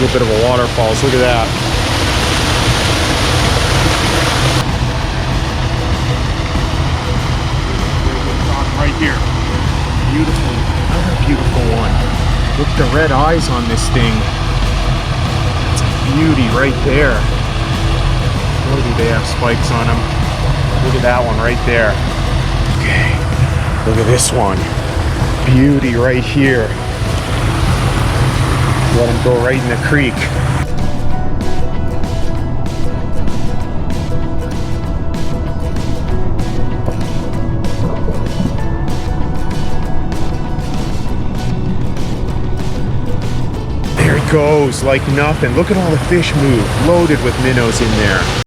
little bit of a waterfalls. Look at that. Right here. Beautiful. Another beautiful one. Look at the red eyes on this thing. It's a beauty right there. Boy, do they have spikes on them. Look at that one right there. Okay. Look at this one. Beauty right here. Let them go right in the creek. There it goes, like nothing. Look at all the fish move, loaded with minnows in there.